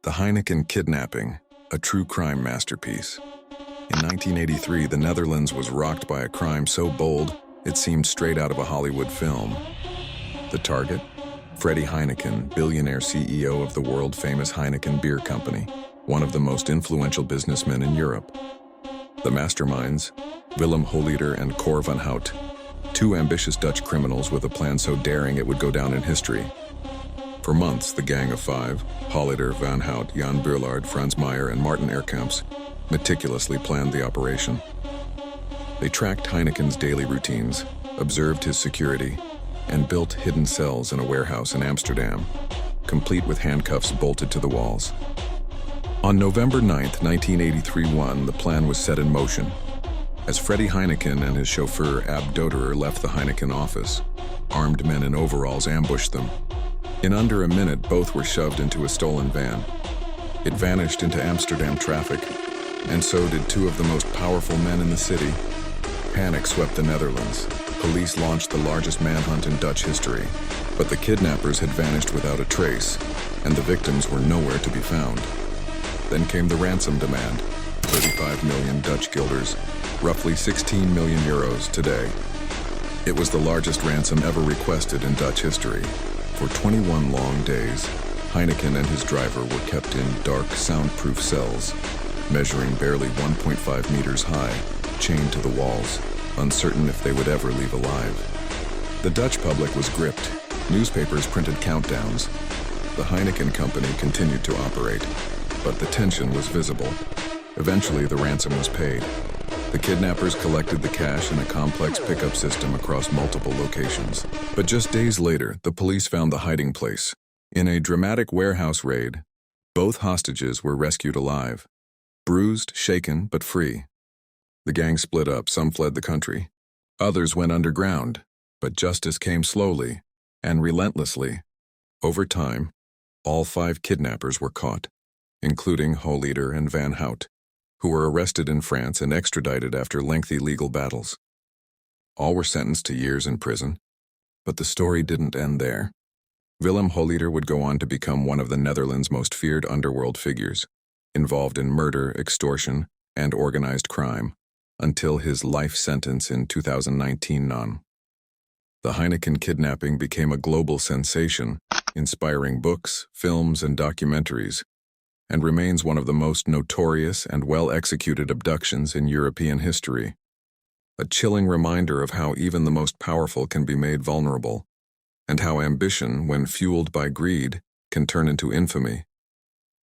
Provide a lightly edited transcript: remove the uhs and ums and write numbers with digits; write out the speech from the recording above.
The Heineken kidnapping, a true crime masterpiece. In 1983, the Netherlands was rocked by a crime so bold, it seemed straight out of a Hollywood film. The target? Freddie Heineken, billionaire CEO of the world-famous Heineken beer company, one of the most influential businessmen in Europe. The masterminds? Willem Holleder and Cor van Hout, two ambitious Dutch criminals with a plan so daring it would go down in history. For months, the Gang of Five, Holleder, Van Hout, Jan Burlaard, Frans Meyer, and Martin Aerkamps, meticulously planned the operation. They tracked Heineken's daily routines, observed his security, and built hidden cells in a warehouse in Amsterdam, complete with handcuffs bolted to the walls. On November 9, 1983, the plan was set in motion. As Freddie Heineken and his chauffeur Ab Doderer left the Heineken office, armed men in overalls ambushed them. In under a minute, both were shoved into a stolen van. It vanished into Amsterdam traffic, and so did two of the most powerful men in the city. Panic swept the Netherlands. Police launched the largest manhunt in Dutch history, but the kidnappers had vanished without a trace, and the victims were nowhere to be found. Then came the ransom demand, 35 million Dutch guilders, roughly 16 million euros today. It was the largest ransom ever requested in Dutch history. For 21 long days, Heineken and his driver were kept in dark, soundproof cells, measuring barely 1.5 meters high, chained to the walls, uncertain if they would ever leave alive. The Dutch public was gripped. Newspapers printed countdowns. The Heineken company continued to operate, but the tension was visible. Eventually, the ransom was paid. The kidnappers collected the cash in a complex pickup system across multiple locations. But just days later, the police found the hiding place. In a dramatic warehouse raid, both hostages were rescued alive. Bruised, shaken, but free. The gang split up, some fled the country. Others went underground, but justice came slowly and relentlessly. Over time, all 5 kidnappers were caught, including Holleder and Van Hout, who were arrested in France and extradited after lengthy legal battles. All were sentenced to years in prison, but the story didn't end there. Willem Holleder would go on to become one of the Netherlands' most feared underworld figures, involved in murder, extortion, and organized crime, until his life sentence in 2019. The Heineken kidnapping became a global sensation, inspiring books, films, and documentaries, and remains one of the most notorious and well-executed abductions in European history. A chilling reminder of how even the most powerful can be made vulnerable, and how ambition, when fueled by greed, can turn into infamy.